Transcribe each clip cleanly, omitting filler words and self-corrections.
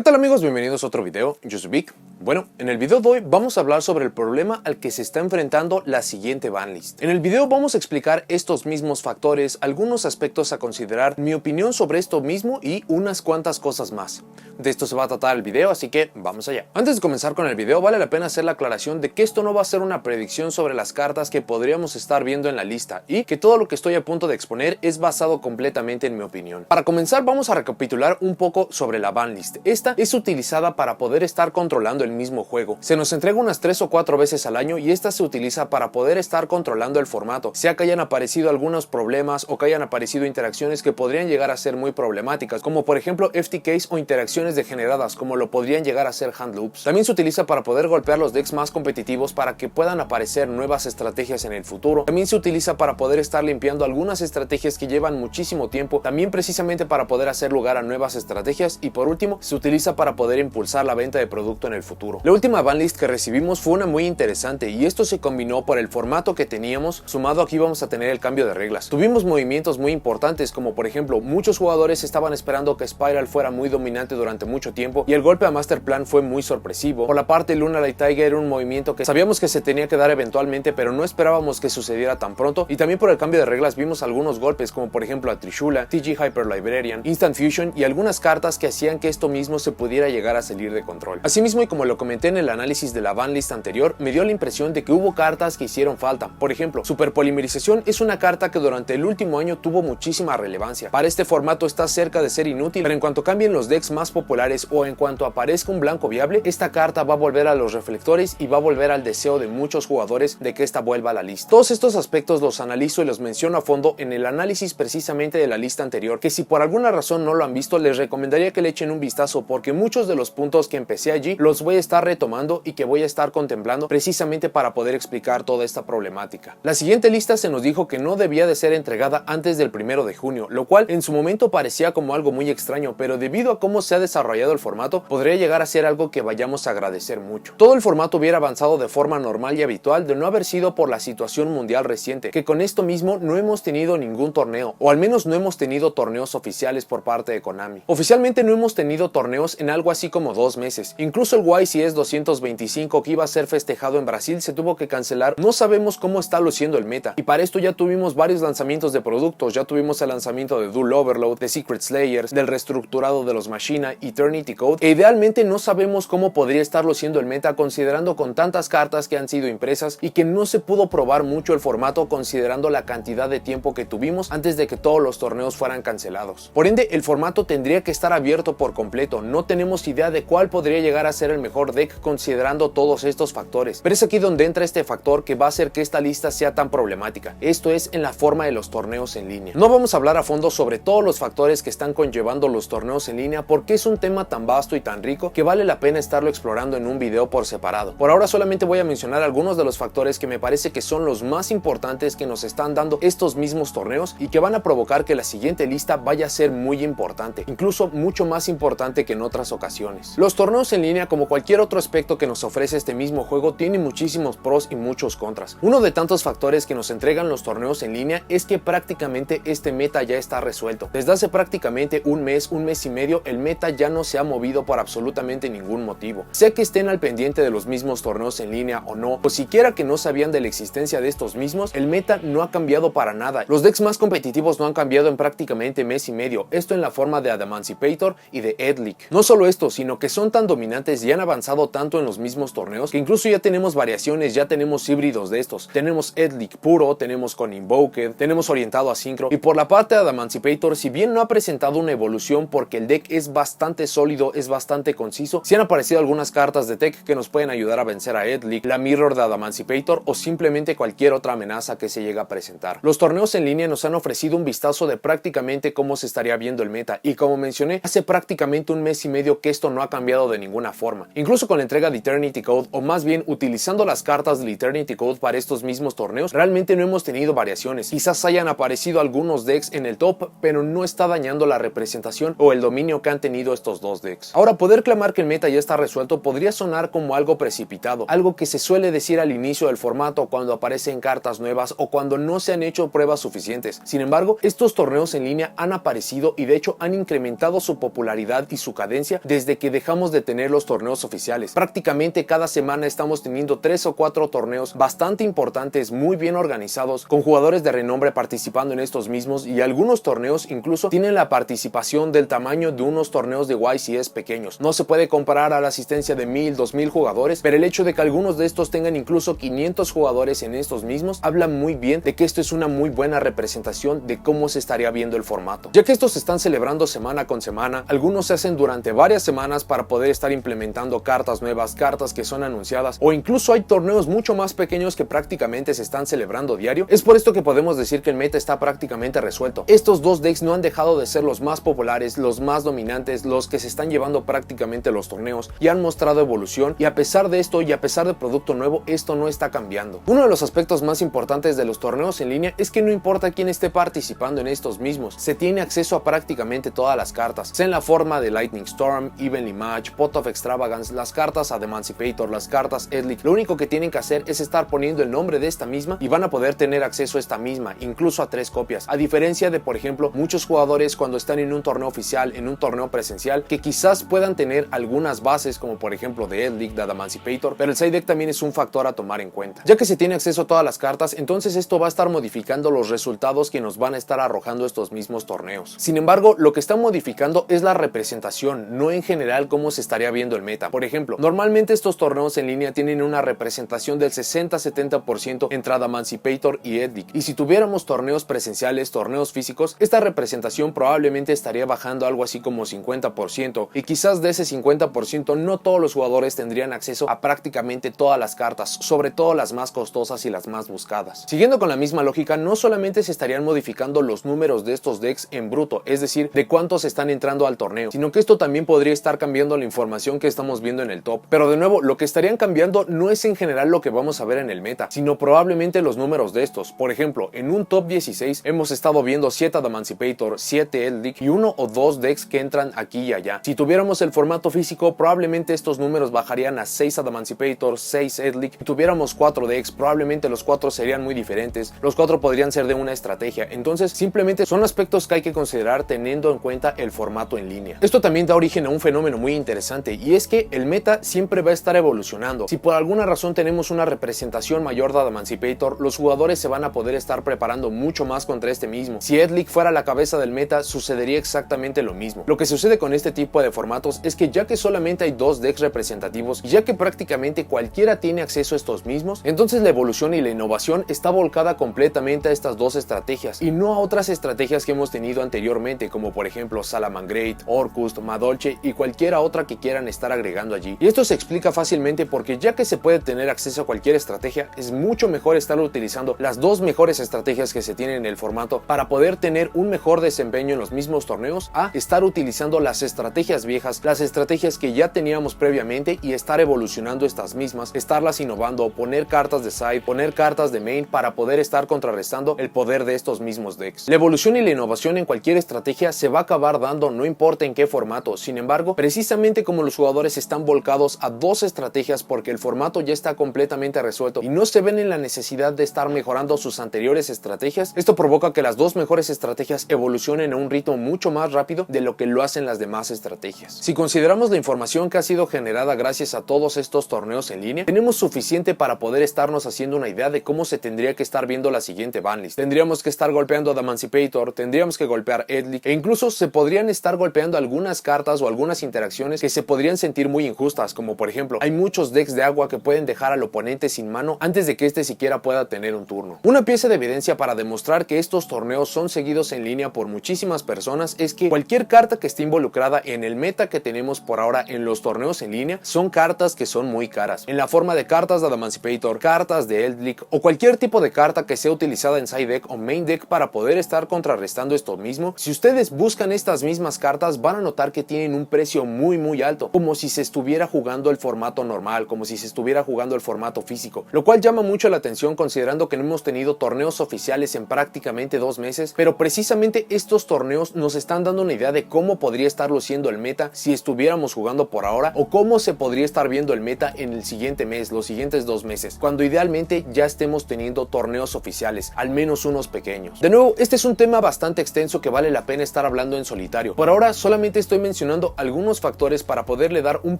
¿Qué tal amigos? Bienvenidos a otro video, yo soy Vic. Bueno, en el video de hoy vamos a hablar sobre el problema al que se está enfrentando la siguiente banlist. En el video vamos a explicar estos mismos factores, algunos aspectos a considerar, mi opinión sobre esto mismo y unas cuantas cosas más. De esto se va a tratar el video, así que vamos allá. Antes de comenzar con el video, vale la pena hacer la aclaración de que esto no va a ser una predicción sobre las cartas que podríamos estar viendo en la lista y que todo lo que estoy a punto de exponer es basado completamente en mi opinión. Para comenzar vamos a recapitular un poco sobre la banlist. Esta es utilizada para poder estar controlando el mismo juego. Se nos entrega unas 3 o 4 veces al año y esta se utiliza para poder estar controlando el formato, sea que hayan aparecido algunos problemas o que hayan aparecido interacciones que podrían llegar a ser muy problemáticas, como por ejemplo FTKs o interacciones degeneradas, como lo podrían llegar a ser hand loops. También se utiliza para poder golpear los decks más competitivos para que puedan aparecer nuevas estrategias en el futuro. También se utiliza para poder estar limpiando algunas estrategias que llevan muchísimo tiempo, también precisamente para poder hacer lugar a nuevas estrategias, y por último se utiliza para poder impulsar la venta de producto en el futuro. La última banlist que recibimos fue una muy interesante y esto se combinó por el formato que teníamos, sumado aquí vamos a tener el cambio de reglas. Tuvimos movimientos muy importantes, como por ejemplo muchos jugadores estaban esperando que Spiral fuera muy dominante durante mucho tiempo y el golpe a Master Plan fue muy sorpresivo. Por la parte Lunalight Tiger era un movimiento que sabíamos que se tenía que dar eventualmente, pero no esperábamos que sucediera tan pronto, y también por el cambio de reglas vimos algunos golpes como por ejemplo a Trishula, TG Hyper Librarian, Instant Fusion y algunas cartas que hacían que esto mismo se pudiera llegar a salir de control. Asimismo, y como lo comenté en el análisis de la banlist anterior, me dio la impresión de que hubo cartas que hicieron falta. Por ejemplo, Superpolimerización es una carta que durante el último año tuvo muchísima relevancia. Para este formato está cerca de ser inútil, pero en cuanto cambien los decks más populares o en cuanto aparezca un blanco viable, esta carta va a volver a los reflectores y va a volver al deseo de muchos jugadores de que esta vuelva a la lista. Todos estos aspectos los analizo y los menciono a fondo en el análisis precisamente de la lista anterior, que si por alguna razón no lo han visto, les recomendaría que le echen un vistazo, porque muchos de los puntos que empecé allí los voy a estar retomando y que voy a estar contemplando precisamente para poder explicar toda esta problemática. La siguiente lista se nos dijo que no debía de ser entregada antes del 1 de junio, lo cual en su momento parecía como algo muy extraño, pero debido a cómo se ha desarrollado el formato, podría llegar a ser algo que vayamos a agradecer mucho. Todo el formato hubiera avanzado de forma normal y habitual de no haber sido por la situación mundial reciente, que con esto mismo no hemos tenido ningún torneo, o al menos no hemos tenido torneos oficiales por parte de Konami. Oficialmente no hemos tenido torneos en algo así como 2 meses. Incluso el YCS 225 que iba a ser festejado en Brasil se tuvo que cancelar. No sabemos cómo está luciendo el meta, y para esto ya tuvimos varios lanzamientos de productos. Ya tuvimos el lanzamiento de Duel Overload, de Secret Slayers, del reestructurado de los Machina, Eternity Code, e idealmente no sabemos cómo podría estar luciendo el meta considerando con tantas cartas que han sido impresas y que no se pudo probar mucho el formato considerando la cantidad de tiempo que tuvimos antes de que todos los torneos fueran cancelados. Por ende, el formato tendría que estar abierto por completo. No tenemos idea de cuál podría llegar a ser el mejor deck considerando todos estos factores, pero es aquí donde entra este factor que va a hacer que esta lista sea tan problemática. Esto es en la forma de los torneos en línea. No vamos a hablar a fondo sobre todos los factores que están conllevando los torneos en línea, porque es un tema tan vasto y tan rico que vale la pena estarlo explorando en un video por separado. Por ahora solamente voy a mencionar algunos de los factores que me parece que son los más importantes que nos están dando estos mismos torneos y que van a provocar que la siguiente lista vaya a ser muy importante, incluso mucho más importante que en otras ocasiones. Los torneos en línea, como cualquier otro aspecto que nos ofrece este mismo juego, tiene muchísimos pros y muchos contras. Uno de tantos factores que nos entregan los torneos en línea es que prácticamente este meta ya está resuelto. Desde hace prácticamente un mes y medio, el meta ya no se ha movido por absolutamente ningún motivo. Sea que estén al pendiente de los mismos torneos en línea o no, o siquiera que no sabían de la existencia de estos mismos, el meta no ha cambiado para nada. Los decks más competitivos no han cambiado en prácticamente mes y medio, esto en la forma de Adamancipator y de Edlic. No solo esto, sino que son tan dominantes y han avanzado tanto en los mismos torneos que incluso ya tenemos variaciones, ya tenemos híbridos de estos. Tenemos Edlic puro, tenemos con Invoked, tenemos orientado a Synchro, y por la parte de Adamancipator, si bien no ha presentado una evolución porque el deck es bastante sólido, es bastante conciso, sí han aparecido algunas cartas de tech que nos pueden ayudar a vencer a Edlic, la Mirror de Adamancipator o simplemente cualquier otra amenaza que se llegue a presentar. Los torneos en línea nos han ofrecido un vistazo de prácticamente cómo se estaría viendo el meta, y como mencioné, hace prácticamente un mes y medio que esto no ha cambiado de ninguna forma. Incluso con la entrega de Eternity Code, o más bien utilizando las cartas del Eternity Code para estos mismos torneos, realmente no hemos tenido variaciones. Quizás hayan aparecido algunos decks en el top, pero no está dañando la representación o el dominio que han tenido estos dos decks. Ahora, poder clamar que el meta ya está resuelto podría sonar como algo precipitado, algo que se suele decir al inicio del formato cuando aparecen cartas nuevas o cuando no se han hecho pruebas suficientes. Sin embargo, estos torneos en línea han aparecido y de hecho han incrementado su popularidad y su cadencia desde que dejamos de tener los torneos oficiales. Prácticamente cada semana estamos teniendo 3 o 4 torneos bastante importantes, muy bien organizados, con jugadores de renombre participando en estos mismos, y algunos torneos incluso tienen la participación del tamaño de unos torneos de YCS pequeños. No se puede comparar a la asistencia de 1000, 2000 jugadores, pero el hecho de que algunos de estos tengan incluso 500 jugadores en estos mismos habla muy bien de que esto es una muy buena representación de cómo se estaría viendo el formato. Ya que estos se están celebrando semana con semana, algunos se hacen durante varias semanas para poder estar implementando cartas nuevas, cartas que son anunciadas, o incluso hay torneos mucho más pequeños que prácticamente se están celebrando diario. Es por esto que podemos decir que el meta está prácticamente resuelto. Estos dos decks no han dejado de ser los más populares, los más dominantes, los que se están llevando prácticamente los torneos y han mostrado evolución, y a pesar de esto y a pesar del producto nuevo, esto no está cambiando. Uno de los aspectos más importantes de los torneos en línea es que no importa quién esté participando en estos mismos, se tiene acceso a prácticamente todas las cartas, sea en la forma de Lightning Storm, Evenly Match, Pot of Extravagance, las cartas Ad Emancipator, las cartas Edlic. Lo único que tienen que hacer es estar poniendo el nombre de esta misma y van a poder tener acceso a esta misma, incluso a 3 copias, a diferencia de, por ejemplo, muchos jugadores cuando están en un torneo oficial, en un torneo presencial, que quizás puedan tener algunas bases como por ejemplo de Edlic, de Ad Emancipator, pero el side deck también es un factor a tomar en cuenta. Ya que se tiene acceso a todas las cartas, entonces esto va a estar modificando los resultados que nos van a estar arrojando estos mismos torneos. Sin embargo, lo que está modificando es la representación, no en general cómo se estaría viendo el meta. Por ejemplo, normalmente estos torneos en línea tienen una representación del 60-70% entre Ad Emancipator y Edlic, y si tuviéramos torneos presenciales, torneos físicos, esta representación probablemente estaría bajando algo así como 50%, y quizás de ese 50% no todos los jugadores tendrían acceso a prácticamente todas las cartas, sobre todo las más costosas y las más buscadas. Siguiendo con la misma lógica, no solamente se estarían modificando los números de estos decks en bruto, es decir, de cuántos están entrando al torneo, sino que esto también podría estar cambiando la información que estamos viendo en el top. Pero de nuevo, lo que estarían cambiando no es en general lo que vamos a ver en el meta, sino probablemente los números de estos. Por ejemplo, en un top 16 hemos estado viendo 7 Ad Emancipator, 7 Edlic y 1 o 2 decks que entran aquí y allá. Si tuviéramos el formato físico, probablemente estos números bajarían a 6 Ad Emancipator, 6 Edlic. Si tuviéramos 4 decks, probablemente los 4 serían muy diferentes. Los 4 podrían ser de una estrategia. Entonces, simplemente son aspectos que hay que considerar teniendo en cuenta el formato en línea. Esto también da origen a un fenómeno muy interesante, y es que el meta siempre va a estar evolucionando. Si por alguna razón tenemos una representación mayor de Ad Emancipator, los jugadores se van a poder estar preparando mucho más contra este mismo. Si Edlic fuera la cabeza del meta, sucedería exactamente lo mismo. Lo que sucede con este tipo de formatos es que ya que solamente hay 2 decks representativos y ya que prácticamente cualquiera tiene acceso a estos mismos, entonces la evolución y la innovación está volcada completamente a estas 2 estrategias y no a otras estrategias que hemos tenido anteriormente, como por ejemplo Salamangreat, Orcust, Madolche y cualquiera otra que quieran estar agregando allí. Y esto se explica fácilmente porque ya que se puede tener acceso a cualquier estrategia, es mucho mejor estar utilizando las 2 mejores estrategias que se tienen en el formato para poder tener un mejor desempeño en los mismos torneos, a estar utilizando las estrategias viejas, las estrategias que ya teníamos previamente, y estar evolucionando estas mismas, estarlas innovando, poner cartas de side, poner cartas de main para poder estar contrarrestando el poder de estos mismos decks. La evolución y la innovación en cualquier estrategia se va a acabar dando, no importa en qué formato. Sin embargo, precisamente como los jugadores están volcados a 2 estrategias porque el formato ya está completamente resuelto y no se ven en la necesidad de estar mejorando sus anteriores estrategias, esto provoca que las 2 mejores estrategias evolucionen a un ritmo mucho más rápido de lo que lo hacen las demás estrategias. Si consideramos la información que ha sido generada gracias a todos estos torneos en línea, tenemos suficiente para poder estarnos haciendo una idea de cómo se tendría que estar viendo la siguiente banlist. Tendríamos que estar golpeando a The Emancipator, tendríamos que golpear Edlic, e incluso se podrían estar golpeando algunas cartas o algunas interacciones que se podrían sentir muy injustas, como por ejemplo, hay muchos decks de agua que pueden dejar al oponente sin mano antes de que este siquiera pueda tener un turno. Una pieza de evidencia para demostrar que estos torneos son seguidos en línea por muchísimas personas es que cualquier carta que esté involucrada en el meta que tenemos por ahora en los torneos en línea son cartas que son muy caras, en la forma de cartas de The Emancipator, cartas de Edlic o cualquier tipo de carta que sea utilizada en side deck o main deck para poder estar contrarrestando esto mismo. Si ustedes buscan estas mismas cartas, van a notar que tienen un precio muy alto, como si se estuviera jugando el formato normal, como si se estuviera jugando el formato físico, lo cual llama mucho la atención considerando que no hemos tenido torneos oficiales en prácticamente 2 meses, pero precisamente estos torneos nos están dando una idea de cómo podría estar estar luciendo el meta si estuviéramos jugando por ahora, o cómo se podría estar viendo el meta en el siguiente mes, los siguientes 2 meses, cuando idealmente ya estemos teniendo torneos oficiales, al menos unos pequeños. De nuevo, este es un tema bastante extenso que vale la pena estar hablando en solitario. Por ahora solamente estoy mencionando algunos factores para poderle dar un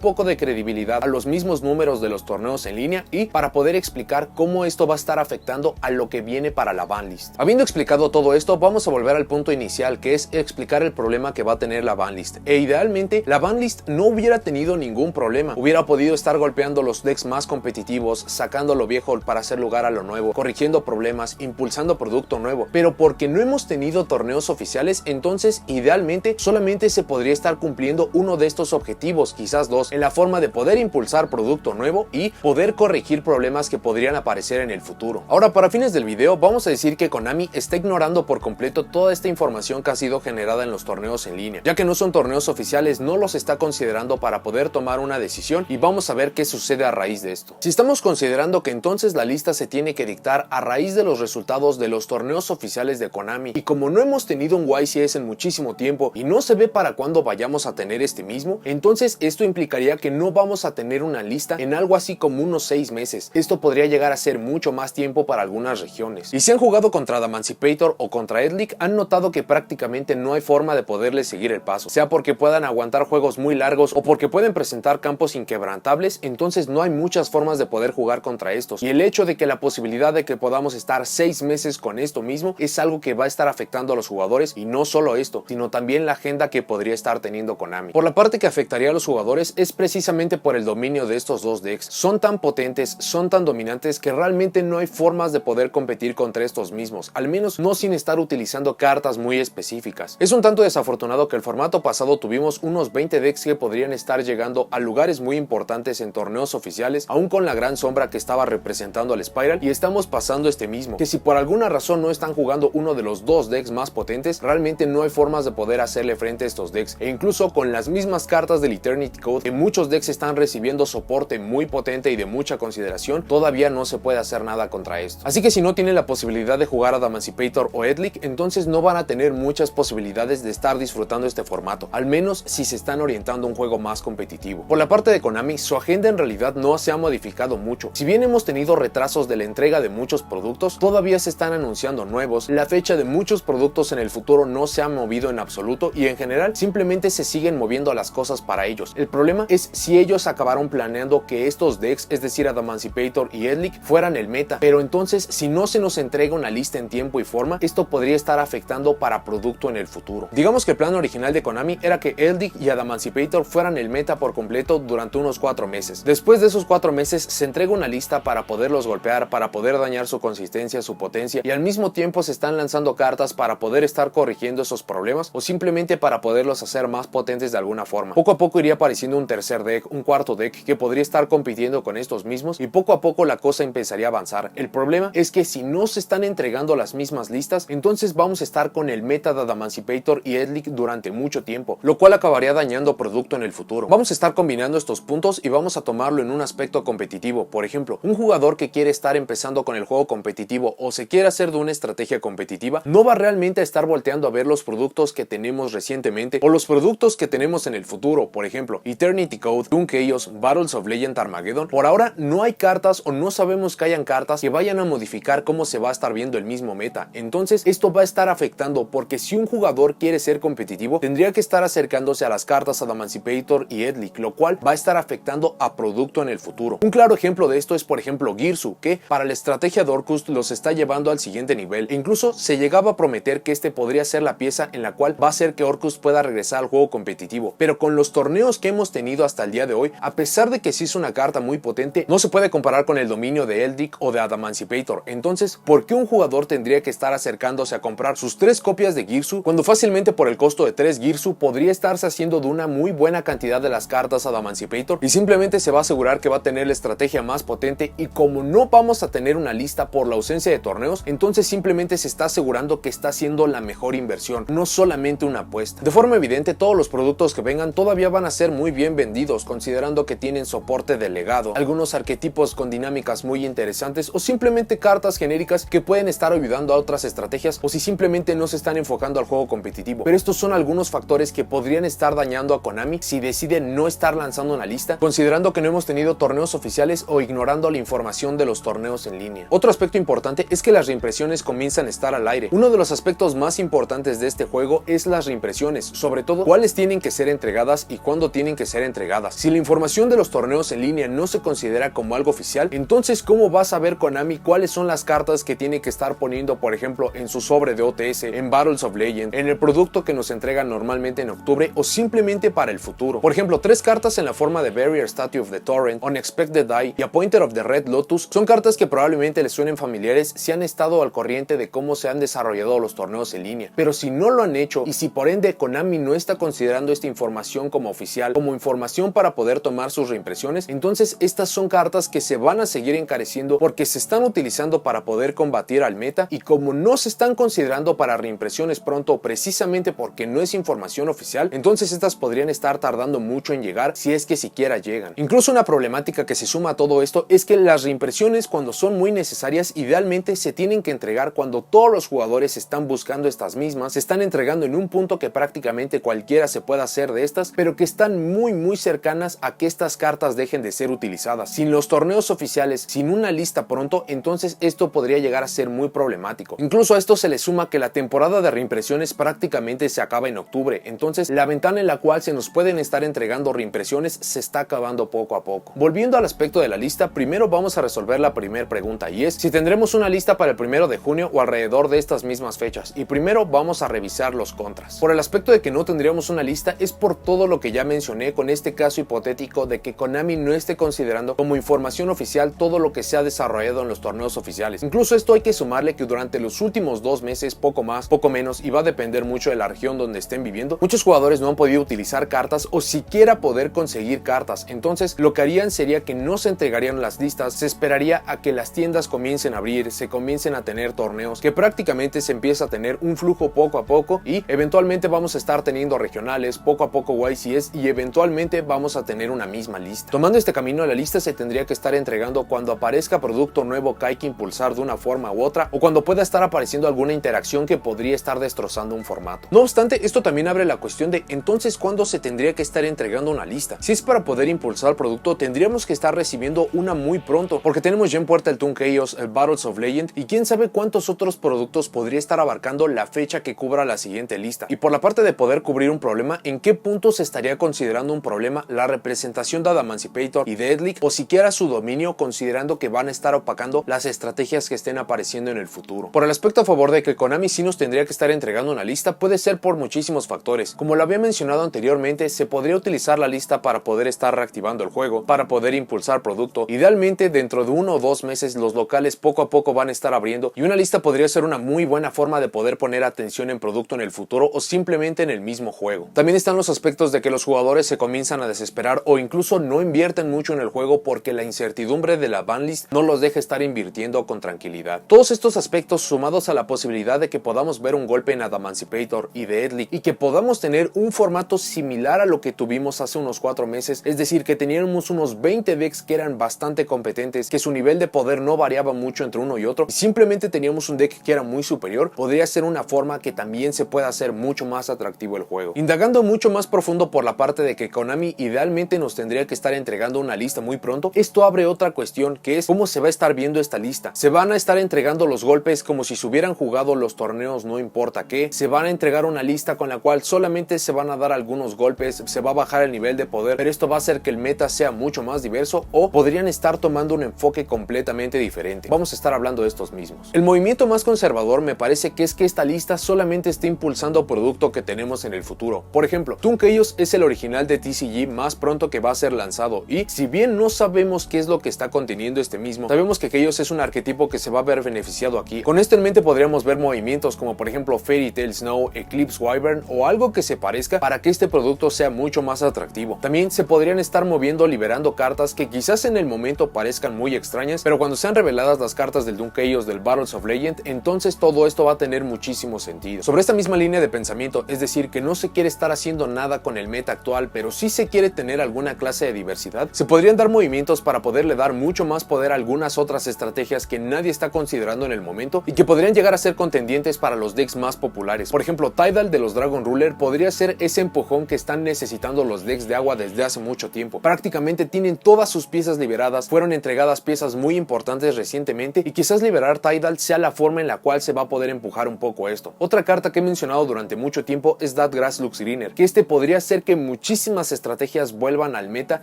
poco de credibilidad a los mismos números de los torneos en línea y para poder explicar cómo esto va a estar afectando a lo que viene para la banlist. Habiendo explicado todo esto, vamos a volver al punto inicial, que es explicar el problema que va a tener la banlist. Idealmente, la banlist no hubiera tenido ningún problema. Hubiera podido estar golpeando los decks más competitivos, sacando lo viejo para hacer lugar a lo nuevo, corrigiendo problemas, impulsando producto nuevo. Pero porque no hemos tenido torneos oficiales, entonces idealmente solamente se podría estar cumpliendo uno de estos objetivos, quizás dos, en la forma de poder impulsar producto nuevo y poder corregir problemas que podrían aparecer en el futuro. Ahora, para fines del video, vamos a decir que Konami está ignorando por completo toda esta información que ha sido generada en los torneos en línea, ya que no son torneos oficiales, no los está considerando para poder tomar una decisión, y vamos a ver qué sucede a raíz de esto. Si estamos considerando que entonces la lista se tiene que dictar a raíz de los resultados de los torneos oficiales de Konami, y como no hemos tenido un YCS en muchísimo tiempo y no se ve para cuándo vayamos a tener este mismo, entonces esto implicaría que no vamos a tener una lista en algo así como unos 6 meses. Esto podría llegar a ser mucho más tiempo para algunas regiones. Y si han jugado contra Adamantipator o contra Edlic, han notado que prácticamente no hay forma de poderles seguir el paso, sea porque puedan aguantar juegos muy largos o porque pueden presentar campos inquebrantables. Entonces no hay muchas formas de poder jugar contra estos, y el hecho de que la posibilidad de que podamos estar 6 meses con esto mismo es algo que va a estar afectando a los jugadores, y no solo esto, sino también la agenda que podría estar teniendo Konami. Por la parte que afectaría a los jugadores es precisamente por el dominio de estos dos decks. Son tan potentes, son tan dominantes que realmente no hay formas de poder competir contra estos mismos, al menos no sin estar utilizando cartas muy específicas. Es un tanto desafortunado que el formato pasado tuvimos unos 20 decks que podrían estar llegando a lugares muy importantes en torneos oficiales, aún con la gran sombra que estaba representando al Spiral, y estamos pasando este mismo, que si por alguna razón no están jugando uno de los dos decks más potentes, realmente no hay formas de poder hacerle frente a estos decks, e incluso con las mismas cartas del Eternity Code, que muchos decks están recibiendo soporte muy potente y de mucha consideración, todavía no se puede hacer nada contra esto. Así que si no tienen la posibilidad de jugar a Adamantipator o Edlic, entonces no van a tener muchas posibilidades de estar disfrutando este formato, al menos si se están orientando a un juego más competitivo. Por la parte de Konami, su agenda en realidad no se ha modificado mucho. Si bien hemos tenido retrasos de la entrega de muchos productos, todavía se están anunciando nuevos, la fecha de muchos productos en el futuro no se ha movido en absoluto, y en general simplemente se siguen moviendo las cosas para ellos. El problema es si ellos acabaron planeando que estos decks, es decir Adamantipator y Edlic, fueran el meta, pero entonces si no se nos entrega una lista en tiempo y forma, esto podría estar afectando para producto en el futuro. Digamos que el plan original de Konami era que Edlic y Adamantipator fueran el meta por completo durante unos 4 meses. Después de esos 4 meses se entrega una lista para poderlos golpear, para poder dañar su consistencia, su potencia, y al mismo tiempo se están lanzando cartas para poder estar corrigiendo esos problemas o simplemente para poderlos hacer más potentes de alguna forma. Poco a poco iría apareciendo un tercer deck, un cuarto deck que podría estar compitiendo con estos mismos, y poco a poco la cosa empezaría a avanzar. El problema es que si no se están entregando las mismas listas, entonces vamos a estar con el meta de Adamantipator y Edlic durante mucho tiempo, lo cual acabaría dañando producto en el futuro. Vamos a estar combinando estos puntos y vamos a tomarlo en un aspecto competitivo. Por ejemplo, un jugador que quiere estar empezando con el juego competitivo o se quiere hacer de una estrategia competitiva, no va realmente a estar volteando a ver los productos que tenemos recientemente o los productos que tenemos en el futuro. Por ejemplo, Eternity Code, Toon Chaos, Battles of Legend Armageddon. Por ahora no hay cartas o no sabemos que hayan cartas que vayan a modificar cómo se va a estar viendo el mismo meta. Entonces esto va a estar afectando, porque si un jugador quiere ser competitivo tendría que estar acercándose a las cartas Adamantipator y Edlic, lo cual va a estar afectando a producto en el futuro. Un claro ejemplo de esto es por ejemplo Girsu, que para la estrategia de Orcust los está llevando al siguiente nivel, e incluso se llegaba a prometer que este podría ser la pieza en la cual va a hacer que Orcust pueda regresar al juego competitivo. Pero con los torneos que hemos tenido hasta el día de hoy, a pesar de que sí es una carta muy potente, no se puede comparar con el dominio de Edlic o de Adamantipator. Entonces, ¿por qué un jugador tendría que estar acercándose a comprar sus 3 copias de Girsu cuando fácilmente por el costo de 3 Girsu podría estarse haciendo de una muy buena cantidad de las cartas Adamantipator y simplemente se va a asegurar que va a tener la estrategia más potente? Y como no vamos a tener una lista por la ausencia de torneos, entonces simplemente se está asegurando que está haciendo la mejor inversión, no solamente una apuesta. De forma evidente, todos los productos que vengan todavía van a ser muy bien vendidos, considerando que tienen soporte de legado, algunos arquetipos con dinámicas muy interesantes o simplemente cartas genéricas que pueden estar ayudando a otras estrategias, o si simplemente no se están enfocando al juego competitivo. Pero estos son algunos factores factores que podrían estar dañando a Konami si decide no estar lanzando una lista, considerando que no hemos tenido torneos oficiales o ignorando la información de los torneos en línea. Otro aspecto importante es que las reimpresiones comienzan a estar al aire. Uno de los aspectos más importantes de este juego es las reimpresiones, sobre todo cuáles tienen que ser entregadas y cuándo tienen que ser entregadas. Si la información de los torneos en línea no se considera como algo oficial, entonces ¿cómo va a saber Konami cuáles son las cartas que tiene que estar poniendo, por ejemplo, en su sobre de OTS, en Battles of Legend, en el producto que nos entregan normalmente en octubre o simplemente para el futuro? Por ejemplo, 3 cartas en la forma de Barrier Statue of the Torrent, Unexpected Die y Appointer of the Red Lotus son cartas que probablemente les suenen familiares si han estado al corriente de cómo se han desarrollado los torneos en línea. Pero si no lo han hecho y si por ende Konami no está considerando esta información como oficial, como información para poder tomar sus reimpresiones, entonces estas son cartas que se van a seguir encareciendo porque se están utilizando para poder combatir al meta, y como no se están considerando para reimpresiones pronto precisamente porque no es información oficial, entonces estas podrían estar tardando mucho en llegar, si es que siquiera llegan. Incluso una problemática que se suma a todo esto es que las reimpresiones, cuando son muy necesarias, idealmente se tienen que entregar cuando todos los jugadores están buscando estas mismas, se están entregando en un punto que prácticamente cualquiera se pueda hacer de estas, pero que están muy cercanas a que estas cartas dejen de ser utilizadas. Sin los torneos oficiales, sin una lista pronto, entonces esto podría llegar a ser muy problemático. Incluso a esto se le suma que la temporada de reimpresiones prácticamente se acaba en octubre, entonces la ventana en la cual se nos pueden estar entregando reimpresiones se está acabando poco a poco. Volviendo al aspecto de la lista, primero vamos a resolver la primera pregunta, y es si tendremos una lista para el 1 de junio o alrededor de estas mismas fechas, y primero vamos a revisar los contras. Por el aspecto de que no tendríamos una lista es por todo lo que ya mencioné con este caso hipotético de que Konami no esté considerando como información oficial todo lo que se ha desarrollado en los torneos oficiales. Incluso esto hay que sumarle que durante los últimos 2 meses, poco más, poco menos, y va a depender mucho de la región donde estén viviendo, muchos jugadores no han podido utilizar cartas o siquiera poder conseguir cartas. Entonces lo que harían sería que no se entregarían las listas, se esperaría a que las tiendas comiencen a abrir, se comiencen a tener torneos, que prácticamente se empieza a tener un flujo poco a poco, y eventualmente vamos a estar teniendo regionales, poco a poco YCS, y eventualmente vamos a tener una misma lista. Tomando este camino, la lista se tendría que estar entregando cuando aparezca producto nuevo que hay que impulsar de una forma u otra, o cuando pueda estar apareciendo alguna interacción que podría estar destrozando un formato. No obstante, esto también abre la cuestión de entonces cuándo se tendría que estar entregando una lista. Si es para poder impulsar el producto, tendríamos que estar recibiendo una muy pronto, porque tenemos ya en puerta el Toon Chaos, el Battles of Legend, y quién sabe cuántos otros productos podría estar abarcando la fecha que cubra la siguiente lista. Y por la parte de poder cubrir un problema, ¿en qué punto se estaría considerando un problema la representación de Adamantipator y Deadly, o siquiera su dominio, considerando que van a estar opacando las estrategias que estén apareciendo en el futuro? Por el aspecto a favor de que Konami sí nos tendría que estar entregando una lista, puede ser por muchísimos factores. Como lo había mencionado anteriormente, se podría utilizar la lista para poder estar reactivando el juego, para poder impulsar producto. Idealmente dentro de 1 o 2 meses los locales poco a poco van a estar abriendo, y una lista podría ser una muy buena forma de poder poner atención en producto en el futuro o simplemente en el mismo juego. También están los aspectos de que los jugadores se comienzan a desesperar o incluso no invierten mucho en el juego porque la incertidumbre de la banlist no los deja estar invirtiendo con tranquilidad. Todos estos aspectos, sumados a la posibilidad de que podamos ver un golpe en Adamantipator y Deadly, y que podamos tener un formato similar a lo que tuvimos hace unos 4 meses, es decir, que teníamos unos 20 decks que eran bastante competentes, que su nivel de poder no variaba mucho entre uno y otro, y simplemente teníamos un deck que era muy superior, podría ser una forma que también se pueda hacer mucho más atractivo el juego. Indagando mucho más profundo por la parte de que Konami idealmente nos tendría que estar entregando una lista muy pronto, esto abre otra cuestión, que es cómo se va a estar viendo esta lista. Se van a estar entregando los golpes como si se hubieran jugado los torneos no importa qué, se van a entregar una lista con la cual solamente se van a dar algunos golpes, se va a bajar el nivel de poder, pero esto va a hacer que el meta sea mucho más diverso, o podrían estar tomando un enfoque completamente diferente. Vamos a estar hablando de estos mismos. El movimiento más conservador me parece que es que esta lista solamente esté impulsando producto que tenemos en el futuro. Por ejemplo, Toon Chaos es el original de TCG más pronto que va a ser lanzado, y si bien no sabemos qué es lo que está conteniendo este mismo, sabemos que Chaos es un arquetipo que se va a ver beneficiado aquí. Con esto en mente podríamos ver movimientos como por ejemplo Fairy Tail Snow, Eclipse Wyvern o algo que se parezca para que este producto sea mucho más atractivo. También se podrían estar moviendo liberando cartas que quizás en el momento parezcan muy extrañas, pero cuando sean reveladas las cartas del Toon Chaos del Battles of Legend, entonces todo esto va a tener muchísimo sentido. Sobre esta misma línea de pensamiento, es decir, que no se quiere estar haciendo nada con el meta actual, pero sí se quiere tener alguna clase de diversidad, se podrían dar movimientos para poderle dar mucho más poder a algunas otras estrategias que nadie está considerando en el momento y que podrían llegar a ser contendientes para los decks más populares. Por ejemplo, Tidal de los Dragon Ruler podría ser ese empujón que están necesitando los decks de agua desde hace mucho tiempo. Prácticamente tienen todas sus piezas liberadas, fueron entregadas piezas muy importantes recientemente y quizás liberar Tidal sea la forma en la cual se va a poder empujar un poco esto. Otra carta que he mencionado durante mucho tiempo es That Grass Looks Greener, que podría hacer que muchísimas estrategias vuelvan al meta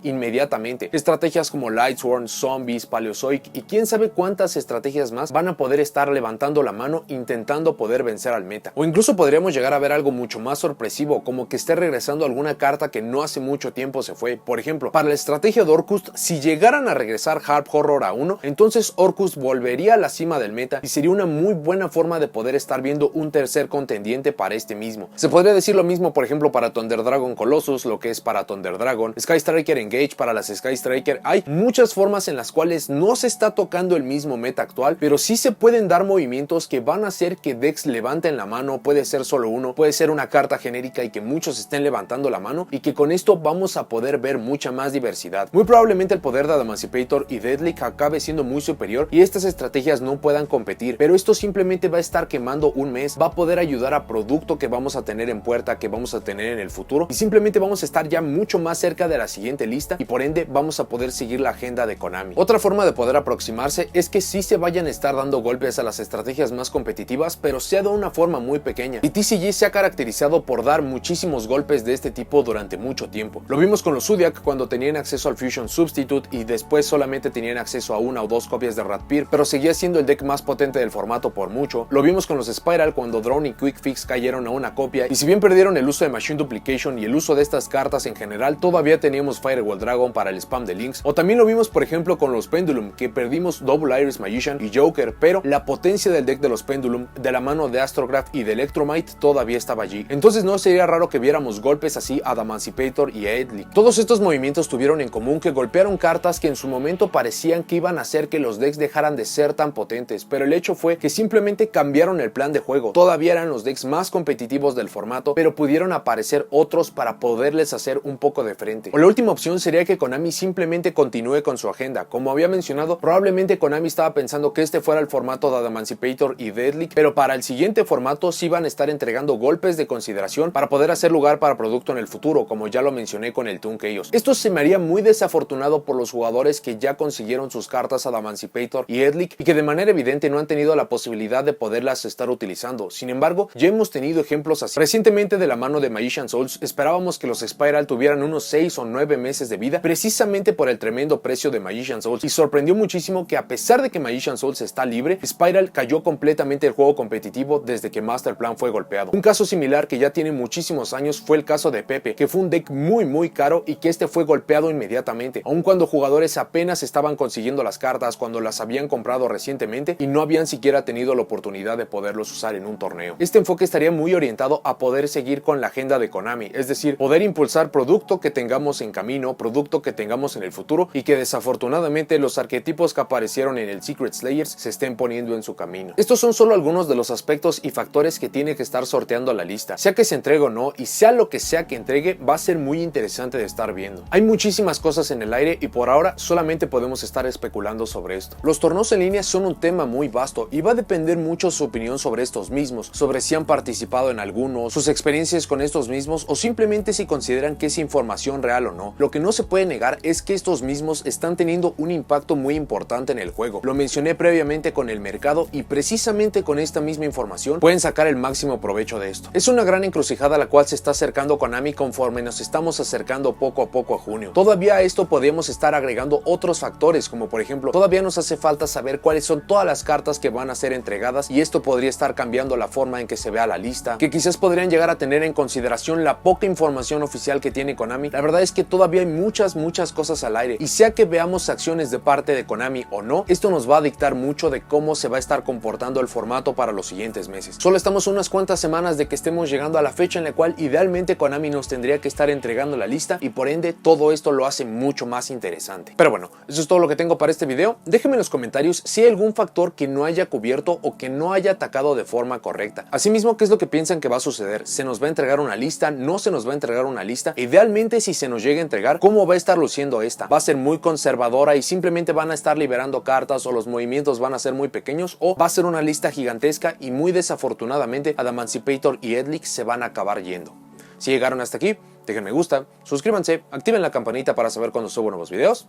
inmediatamente. Estrategias como Lightsworn, Zombies, Paleozoic y quién sabe cuántas estrategias más van a poder estar levantando la mano intentando poder vencer al meta. O incluso podríamos llegar a ver algo mucho más sorpresivo, como que esté regresando alguna carta que no hace mucho tiempo se fue. Por ejemplo, para la estrategia de Orcust, si llegaran a regresar Harp Horror a 1, entonces Orcust volvería a la cima del meta y sería una muy buena forma de poder estar viendo un tercer contendiente para este mismo. Se podría decir lo mismo, por ejemplo, para Thunder Dragon Colossus, lo que es para Thunder Dragon, Sky Striker Engage para las Sky Striker. Hay muchas formas en las cuales no se está tocando el mismo meta actual, pero sí se pueden dar movimientos que van a hacer que decks levanten la mano. Puede ser solo uno, puede ser una carta genérica y que muchos estén levantando la mano, y que con esto vamos a poder ver mucha más diversidad. Muy probablemente el poder de Adamantipator y Deadlick acabe siendo muy superior y estas estrategias no puedan competir, pero esto simplemente va a estar quemando un mes, va a poder ayudar a producto que vamos a tener en puerta, que vamos a tener en el futuro, y simplemente vamos a estar ya mucho más cerca de la siguiente lista y por ende vamos a poder seguir la agenda de Konami. Otra forma de poder aproximarse es que sí se vayan a estar dando golpes a las estrategias más competitivas, pero sea de una forma muy pequeña, y TCG se ha caracterizado por dar muchísimos golpes de este tipo durante mucho tiempo. Lo vimos con los Zodiac cuando tenían acceso al Fusion Substitute y después solamente tenían acceso a una o dos copias de Ratpeer, pero seguía siendo el deck más potente del formato por mucho. Lo vimos con los Spiral cuando Drone y Quick Fix cayeron a una copia, y si bien perdieron el uso de Machine Duplication y el uso de estas cartas en general, todavía teníamos Firewall Dragon para el spam de links. O también lo vimos por ejemplo con los Pendulum, que perdimos Double Iris Magician y Joker, pero la potencia del deck de los Pendulum, de la mano de Astrograph y de Electromite, todavía estaba allí. Entonces no sería raro que viéramos golpes así a Adamantipator y a Deadlick. Todos estos movimientos tuvieron en común que golpearon cartas que en su momento parecían que iban a hacer que los decks dejaran de ser tan potentes, pero el hecho fue que simplemente cambiaron el plan de juego. Todavía eran los decks más competitivos del formato, pero pudieron aparecer otros para poderles hacer un poco de frente. O la última opción sería que Konami simplemente continúe con su agenda. Como había mencionado, probablemente Konami estaba pensando que este fuera el formato de Adamantipator y Deadlick, pero para el siguiente formato sí van a estar entregando golpes de consideración para poder hacer lugar para producto en el futuro, como ya lo mencioné con el Toon Chaos. Esto se me haría muy desafortunado por los jugadores que ya consiguieron sus cartas Adamantipator y Deadlick y que de manera evidente no han tenido la posibilidad de poderlas estar utilizando. Sin embargo, ya hemos tenido ejemplos así. Recientemente, de la mano de Magician Souls, esperábamos que los Spiral tuvieran unos 6 o 9 meses de vida precisamente por el tremendo precio de Magician Souls, y sorprendió muchísimo que a pesar de que Magician Souls está libre, Spiral cayó completamente del juego competitivo desde que Master Plan fue golpeado. Un caso similar que ya tiene muchísimos años fue el caso de Pepe, que fue un deck muy caro y que este fue golpeado inmediatamente, aun cuando jugadores apenas estaban consiguiendo las cartas, cuando las habían comprado recientemente y no habían siquiera tenido la oportunidad de poderlos usar en un torneo. Este enfoque estaría muy orientado a poder seguir con la agenda de Konami, es decir, poder impulsar producto que tengamos en camino, producto que tengamos en el futuro, y que desafortunadamente los arquetipos que aparecieron en el Secret Slayers se estén poniendo en su camino. Estos son solo algunos de los aspectos y factores que tiene que estar sorteando la lista. Sea que se entregue o no, y sea lo que sea que entregue, va a ser muy interesante de estar viendo. Hay muchísimas cosas en el aire y por ahora solamente podemos estar especulando sobre esto. Los torneos en línea son un tema muy vasto y va a depender mucho su opinión sobre estos mismos, sobre si han participado en algunos, sus experiencias con estos mismos, o simplemente si consideran que es información real o no. Lo que no se puede negar es que estos mismos están teniendo un impacto muy importante en el juego. Lo mencioné previamente con el mercado, y precisamente con esta misma información pueden sacar el máximo provecho de esto. Es una gran encrucijada a la cual se está acercando Konami conforme nos estamos acercando poco a poco a junio. Todavía a esto podemos estar agregando otros factores, como por ejemplo, todavía nos hace falta saber cuáles son todas las cartas que van a ser entregadas, y esto podría estar cambiando la forma en que se vea la lista, que quizás podrían llegar a tener en consideración la poca información oficial que tiene Konami. La verdad es que todavía hay muchas cosas al aire, y sea que veamos acciones de parte de Konami o no, esto nos va a dictar mucho de cómo se va a estar comportando el formato para los siguientes meses. Solo estamos unas cuantas semanas de que estemos llegando a la fecha en la cual idealmente Konami nos tendría que estar entregando la lista, y por ende todo esto lo hace mucho más interesante. Pero bueno, eso es todo lo que tengo para este video. Déjenme en los comentarios si hay algún factor que no haya cubierto o que no haya atacado de forma correcta. Asimismo, ¿qué es lo que piensan que va a suceder? ¿Se nos va a entregar una lista? ¿No se nos va a entregar una lista? Idealmente, si se nos llega a entregar, ¿cómo va a estar luciendo esta? ¿Va a ser muy conservadora y simplemente van a estar liberando cartas, o los movimientos van a ser muy pequeños, o va a ser una lista gigantesca y muy desafortunadamente Adamantipator y Deadlick se van a acabar yendo? Si llegaron hasta aquí, dejen me gusta, suscríbanse, activen la campanita para saber cuando subo nuevos videos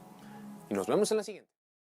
y nos vemos en la siguiente.